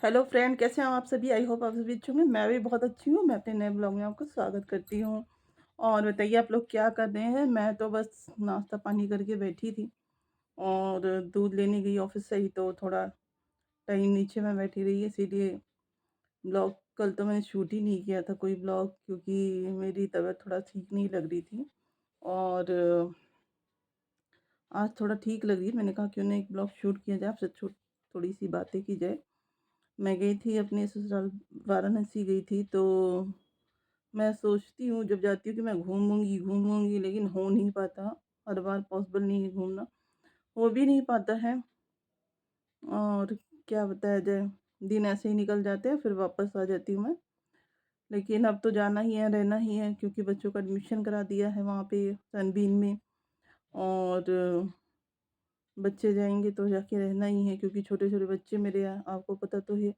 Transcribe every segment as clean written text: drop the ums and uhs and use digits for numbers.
Hello friend, कैसे हैं आप सभी? आई होप आप सभी अच्छे होंगे। मैं भी बहुत अच्छी हूँ। मैं अपने नए ब्लॉग में आपका स्वागत करती हूँ। और बताइए आप लोग क्या कर रहे हैं? मैं तो बस नाश्ता पानी करके बैठी थी और दूध लेने गई ऑफिस से ही, तो थोड़ा टाइम नीचे में बैठी रही, इसीलिए ब्लॉग कल तो मैंने शूट ही नहीं किया था कोई ब्लॉग, क्योंकि मेरी तबीयत थोड़ा ठीक नहीं लग रही थी। और आज थोड़ा ठीक लग रही है। मैंने कहा क्यों ना एक ब्लॉग शूट किया जाए, आपसे थोड़ी सी बातें की जाए। मैं गई थी अपने ससुराल, वाराणसी गई थी। तो मैं सोचती हूँ जब जाती हूँ कि मैं घूमूंगी घूमूंगी, लेकिन हो नहीं पाता। हर बार पॉसिबल नहीं है घूमना, हो भी नहीं पाता है। और क्या बताया जाए, दिन ऐसे ही निकल जाते हैं, फिर वापस आ जाती हूँ मैं। लेकिन अब तो जाना ही है, रहना ही है, क्योंकि बच्चों का एडमिशन करा दिया है वहाँ पे सनबीन में। और बच्चे जाएंगे तो जाके रहना ही है, क्योंकि छोटे छोटे बच्चे मेरे हैं, आपको पता तो है।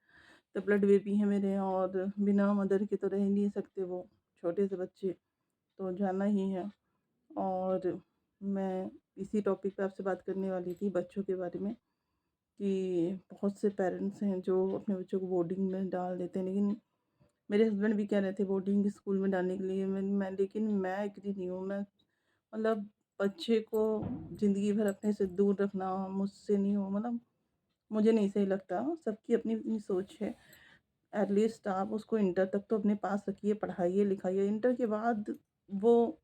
तो ब्लड बेबी है मेरे, और बिना मदर के तो रह नहीं सकते वो छोटे से बच्चे, तो जाना ही है। और मैं इसी टॉपिक पे आपसे बात करने वाली थी, बच्चों के बारे में, कि बहुत से पेरेंट्स हैं जो अपने बच्चों को बोर्डिंग में डाल देते हैं। लेकिन मेरे हस्बैंड भी कह रहे थे बोर्डिंग स्कूल में डालने के लिए, लेकिन मैं एग्री नहीं हूँ। मैं मतलब बच्चे को ज़िंदगी भर अपने से दूर रखना मुझसे नहीं हो, मतलब मुझे नहीं सही लगता। सबकी अपनी अपनी सोच है। एटलीस्ट आप उसको इंटर तक तो अपने पास रखिए, पढ़ाइए लिखाइए। इंटर के बाद वो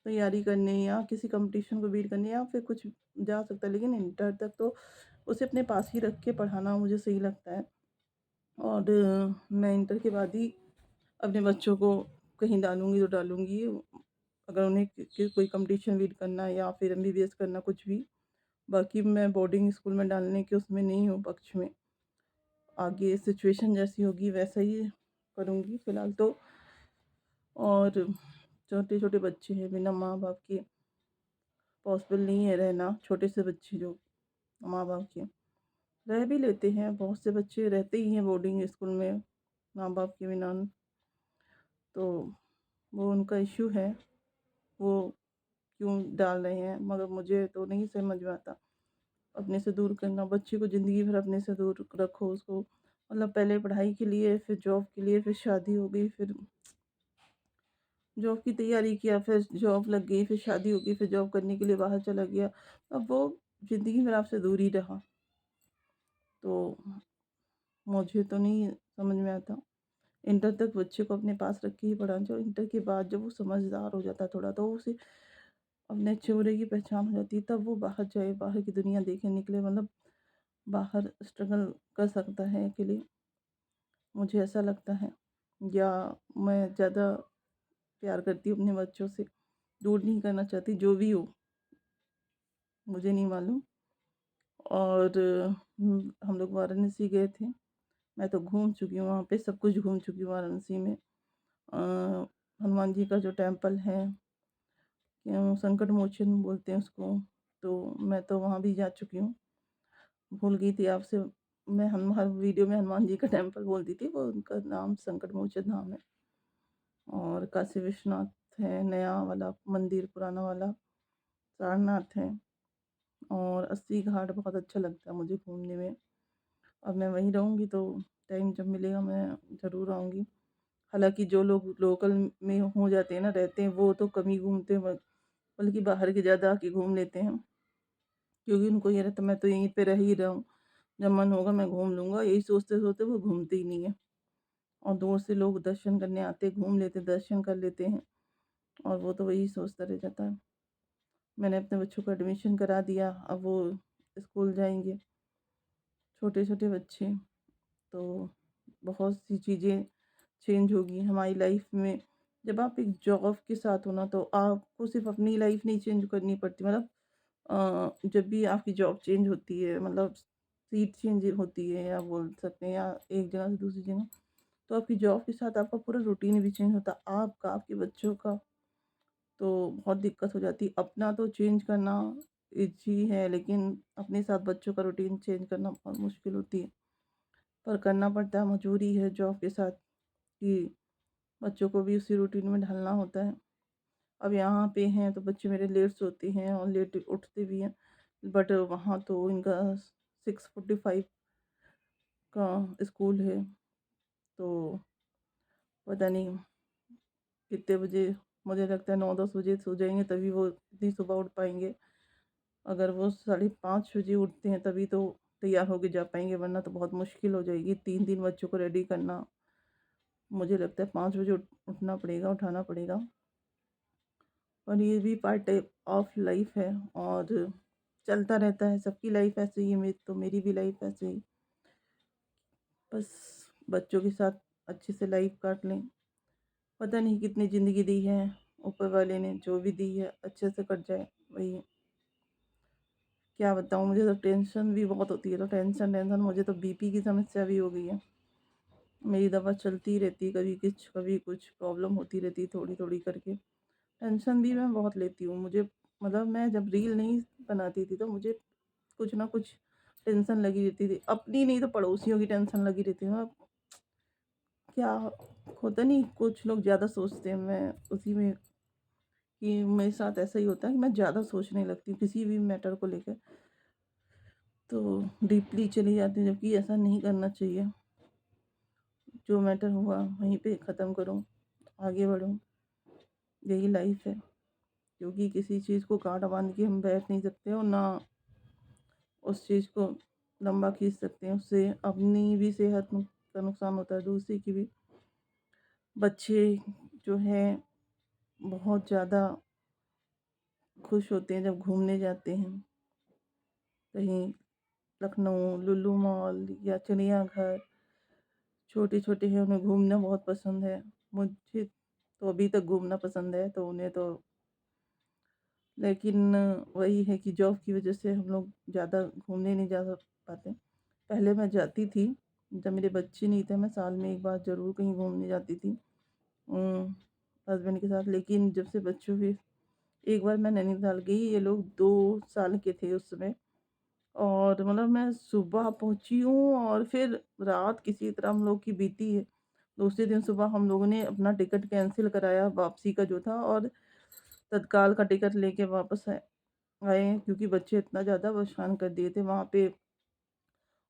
तैयारी करने या किसी कंपटीशन को बीट करने या फिर कुछ जा सकता है, लेकिन इंटर तक तो उसे अपने पास ही रख के पढ़ाना मुझे सही लगता है। और मैं इंटर के बाद ही अपने बच्चों को कहीं डालूँगी तो डालूँगी, अगर उन्हें कोई कंपटीशन बीट करना या फिर एमबीबीएस करना, कुछ भी। बाकी मैं बोर्डिंग स्कूल में डालने के उसमें नहीं हूँ पक्ष में। आगे सिचुएशन जैसी होगी वैसा ही करूँगी फ़िलहाल तो। और छोटे छोटे बच्चे हैं, बिना माँ बाप के पॉसिबल नहीं है रहना। छोटे से बच्चे जो माँ बाप के रह भी लेते हैं, बहुत से बच्चे रहते ही हैं बोर्डिंग स्कूल में माँ बाप के बिना। तो वो उनका इश्यू है, वो क्यों डाल रहे हैं, मगर मुझे तो नहीं समझ में आता। अपने से दूर करना बच्चे को, ज़िंदगी भर अपने से दूर रखो उसको। मतलब पहले पढ़ाई के लिए, फिर जॉब के लिए, फिर शादी हो गई, फिर जॉब की तैयारी किया, फिर जॉब लग गई, फिर शादी हो गई, फिर जॉब करने के लिए बाहर चला गया। अब वो ज़िंदगी भर आपसे दूर ही रहा, तो मुझे तो नहीं समझ में आता। इंटर तक बच्चे को अपने पास रख के ही पढ़ाना चाहिए। इंटर के बाद जब वो समझदार हो जाता है थोड़ा, तो उसे अपने चेहरे की पहचान हो जाती है, तब वो बाहर जाए, बाहर की दुनिया देखे, निकले, मतलब बाहर स्ट्रगल कर सकता है अकेले। मुझे ऐसा लगता है। या मैं ज़्यादा प्यार करती हूँ अपने बच्चों से, दूर नहीं करना चाहती, जो भी हो मुझे नहीं मालूम। और हम लोग वाराणसी गए थे। मैं तो घूम चुकी हूँ वहाँ पे, सब कुछ घूम चुकी हूँ वाराणसी में। हनुमान जी का जो टेम्पल है, संकट मोचन बोलते हैं उसको, तो मैं तो वहाँ भी जा चुकी हूँ। भूल गई थी आपसे, मैं हम हर वीडियो में हनुमान जी का टेम्पल बोलती थी, वो उनका नाम संकट मोचन नाम है। और काशी विश्वनाथ है, नया वाला मंदिर, पुराना वाला सारनाथ है। और अस्सी घाट बहुत अच्छा लगता है मुझे घूमने में। अब मैं वहीं रहूँगी तो टाइम जब मिलेगा मैं ज़रूर आऊँगी। हालाँकि जो लोग लोकल में हो जाते हैं ना, रहते हैं, वो तो कम ही घूमते हैं, बल्कि बाहर के ज़्यादा आके घूम लेते हैं, क्योंकि उनको ये रहता है मैं तो यहीं पे रह ही रहा हूँ, जब मन होगा मैं घूम लूँगा। यही सोचते-सोचते वो घूमते ही नहीं हैं। और दूर से लोग दर्शन करने आते, घूम लेते, दर्शन कर लेते हैं, और वो तो वही सोचता रह जाता है। मैंने अपने बच्चों को एडमिशन करा दिया, अब वो स्कूल जाएँगे, छोटे-छोटे बच्चे। तो बहुत सी चीज़ें चेंज होगी हमारी लाइफ में। जब आप एक जॉब के साथ हो ना, तो आपको सिर्फ अपनी लाइफ नहीं चेंज करनी पड़ती, मतलब जब भी आपकी जॉब चेंज होती है, मतलब सीट चेंज होती है, या बोल सकते हैं, या एक जगह से दूसरी जगह, तो आपकी जॉब के साथ आपका पूरा रूटीन भी चेंज होता है, आपका, आपके बच्चों का। तो बहुत दिक्कत हो जाती है। अपना तो चेंज करना ईज़ी है, लेकिन अपने साथ बच्चों का रूटीन चेंज करना बहुत मुश्किल होती है। पर करना पड़ता है, मजबूरी है जॉब के साथ, कि बच्चों को भी उसी रूटीन में ढलना होता है। अब यहाँ पे हैं तो बच्चे मेरे लेट सोते हैं और लेट उठते भी हैं, बट वहाँ तो इनका 6:45 का स्कूल है, तो पता नहीं कितने बजे, मुझे लगता है 9-10 बजे सो जाएँगे तभी वो इतनी सुबह उठ पाएँगे। अगर वो 5:30 बजे उठते हैं तभी तो तैयार होके जा पाएँगे, वरना तो बहुत मुश्किल हो जाएगी। 3-3 बच्चों को रेडी करना, मुझे लगता है 5 बजे उठना पड़ेगा, उठाना पड़ेगा। और ये भी पार्ट ऑफ लाइफ है और चलता रहता है, सबकी लाइफ ऐसे ही है, मेरी भी लाइफ ऐसे ही। बस बच्चों के साथ अच्छे से लाइफ काट लें। पता नहीं कितनी ज़िंदगी दी है ऊपर वाले ने, जो भी दी है अच्छे से कट जाए वही। क्या बताऊँ, मुझे तो टेंशन भी बहुत होती है, तो टेंशन मुझे तो बीपी की समस्या भी हो गई है। मेरी दवा चलती ही रहती है, कभी कुछ प्रॉब्लम होती रहती है थोड़ी थोड़ी करके। टेंशन भी मैं बहुत लेती हूँ। मुझे मतलब मैं जब रील नहीं बनाती थी तो मुझे कुछ ना कुछ टेंशन लगी रहती थी, अपनी नहीं तो पड़ोसियों की टेंशन लगी रहती है। अब क्या होता नहीं, कुछ लोग ज़्यादा सोचते हैं, मैं उसी में कि मेरे साथ ऐसा ही होता है कि मैं ज़्यादा सोचने लगती हूँ किसी भी मैटर को लेकर, तो डीपली चली जाती हूँ, जबकि ऐसा नहीं करना चाहिए। जो मैटर हुआ वहीं पे ख़त्म करो, आगे बढ़ो, यही लाइफ है। क्योंकि किसी चीज़ को गांठ बांध के हम बैठ नहीं सकते और ना उस चीज़ को लंबा खींच सकते हैं। उससे अपनी भी सेहत का नुकसान होता है, दूसरे की भी। बच्चे जो हैं बहुत ज़्यादा खुश होते हैं जब घूमने जाते हैं कहीं, लखनऊ, लुल्लू मॉल या चिड़ियाघर। छोटे छोटे हैं, उन्हें घूमना बहुत पसंद है। मुझे तो अभी तक घूमना पसंद है, तो उन्हें तो, लेकिन वही है कि जॉब की वजह से हम लोग ज़्यादा घूमने नहीं जा पाते। पहले मैं जाती थी, जब मेरे बच्चे नहीं थे, मैं साल में 1 बार ज़रूर कहीं घूमने जाती थी हस्बैंड के साथ। लेकिन जब से बच्चों के, एक बार मैं नैनीताल गई, ये लोग 2 साल के थे उस समय, और मतलब मैं सुबह पहुंची हूँ और फिर रात किसी तरह हम लोग की बीती है। दूसरे दिन सुबह हम लोगों ने अपना टिकट कैंसिल कराया, वापसी का जो था, और तत्काल का टिकट लेके वापस आए आए, क्योंकि बच्चे इतना ज़्यादा परेशान कर दिए थे वहाँ पे,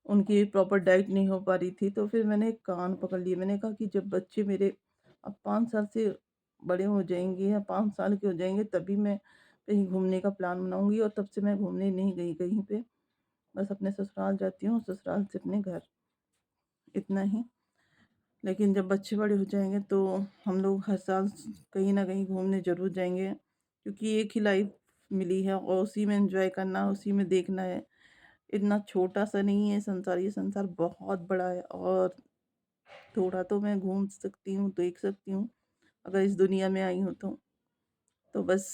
उनकी प्रॉपर डाइट नहीं हो पा रही थी। तो फिर मैंने कान पकड़ लिए, मैंने कहा कि जब बच्चे मेरे अब 5 साल से बड़े हो जाएंगे या 5 साल के हो जाएंगे तभी मैं कहीं घूमने का प्लान बनाऊंगी, और तब से मैं घूमने नहीं गई कहीं पे। बस अपने ससुराल जाती हूँ, ससुराल से अपने घर, इतना ही। लेकिन जब बच्चे बड़े हो जाएंगे तो हम लोग हर साल कहीं ना कहीं घूमने ज़रूर जाएंगे, क्योंकि एक ही लाइफ मिली है और उसी में एंजॉय करना, उसी में देखना है। इतना छोटा सा नहीं है संसार, ये संसार बहुत बड़ा है, और थोड़ा तो मैं घूम सकती हूँ, देख सकती हूँ, अगर इस दुनिया में आई हूँ तो बस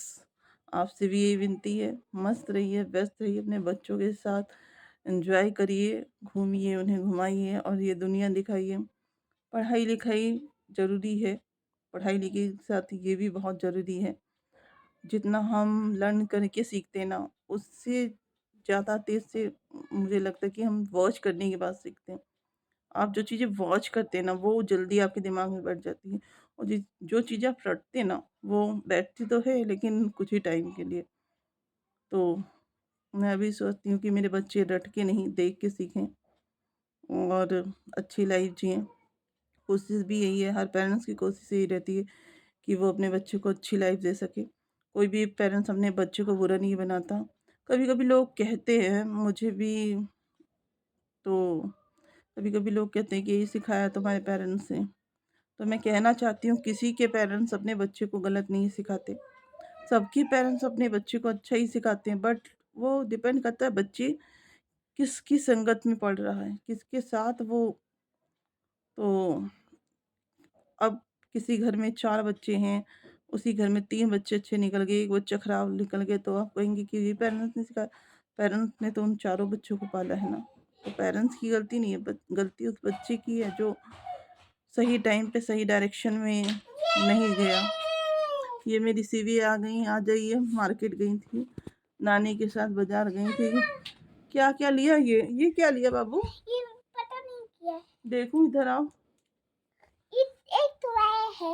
आपसे भी यही विनती है, मस्त रहिए, व्यस्त रहिए अपने बच्चों के साथ, एंजॉय करिए, घूमिए, उन्हें घुमाइए और ये दुनिया दिखाइए। पढ़ाई लिखाई ज़रूरी है, पढ़ाई लिखाई के साथ ये भी बहुत ज़रूरी है। जितना हम लर्न करके सीखते हैं ना, उससे ज़्यादा तेज़ से मुझे लगता है कि हम वॉच करने के बाद सीखते हैं। आप जो चीज़ें वॉच करते हैं ना, वो जल्दी आपके दिमाग में बैठ जाती हैं, और जो चीज़ें आप रटते हैं ना, वो बैठती तो है लेकिन कुछ ही टाइम के लिए। तो मैं भी सोचती हूँ कि मेरे बच्चे रट के नहीं, देख के सीखें और अच्छी लाइफ जिएँ। कोशिश भी यही है, हर पेरेंट्स की कोशिश यही रहती है कि वो अपने बच्चे को अच्छी लाइफ दे सके। कोई भी पेरेंट्स अपने बच्चे को बुरा नहीं बनाता। कभी-कभी लोग कहते हैं, मुझे भी, तो कभी-कभी लोग कहते हैं कि ये सिखाया तुम्हारे पेरेंट्स ने। तो मैं कहना चाहती हूँ, किसी के पेरेंट्स अपने बच्चे को गलत नहीं सिखाते। सबके पेरेंट्स अपने बच्चे को अच्छा ही सिखाते हैं, बट वो डिपेंड करता है बच्चे किसकी संगत में पढ़ रहा है, किसके साथ वो। तो अब किसी घर में 4 बच्चे हैं, उसी घर में 3 बच्चे अच्छे निकल गए, 1 बच्चा खराब निकल गया, तो आप कहेंगे कि ये पेरेंट्स ने सिखाया। पेरेंट्स ने तो उन चारों बच्चों को पाला है ना, तो पेरेंट्स की गलती नहीं है, गलती उस बच्चे की है जो सही टाइम पे सही डायरेक्शन में नहीं गया। ये मेरी सीवी आ गई, आ जाइए। मार्केट गई थी, नानी के साथ बाजार गई थी। क्या क्या लिया? ये क्या लिया बाबू? ये पता नहीं क्या है। देखूं, इधर आओ। एक टॉय है,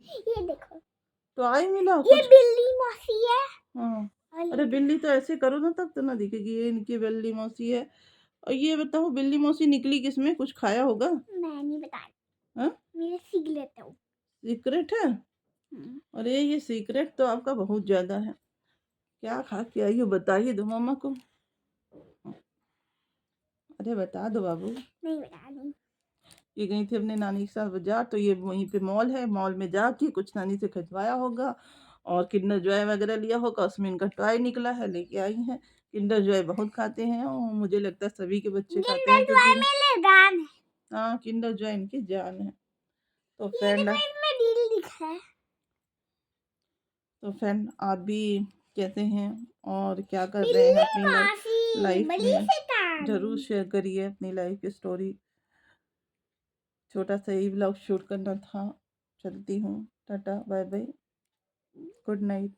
ये देखो। तो आई मिला ये कुछ? बिल्ली मौसी है। हाँ, और अरे ये बिल्ली तो ऐसे करो ना, तब तो ना दिखेगी। ये इनकी बिल्ली मौसी है, और ये बताओ बिल्ली मौसी निकली किसमें? कुछ खाया होगा? मैं नहीं बता रही, हाँ? मेरा सिगरेट है वो। सीक्रेट है? अरे ये सीक्रेट तो आपका बहुत ज़्यादा है। क्या खा के आई हो बताइए दो मम्मा को। अरे बता दो बाबू। नहीं बता रही। ये गई थी अपने नानी के साथ बाज़ार, तो ये वहीं पे मॉल है, मॉल में जाके कुछ नानी से खरीदवाया होगा और किंडर जॉय वगैरह लिया होगा, उसमें इनका टॉय निकला है, लेके आई हैं। किंडर जॉय बहुत खाते हैं और मुझे लगता है सभी के बच्चे खाते हैं किंडर जॉय क्योंकि में लगान है। हाँ, किंडर जॉय इनकी जान है। तो ये फ्रेंड देखो इसमें दिल दिखा है। आप भी कैसे हैं और क्या कर रहे हैं बिल्ली अपनी मौसी लाइफ बड़ी में? शैतान। ज़रूर शेयर करिए अपनी लाइफ की स्टोरी। छोटा सा ही व्लॉग शूट करना था। चलती हूँ। टाटा, बाय बाय, गुड नाइट।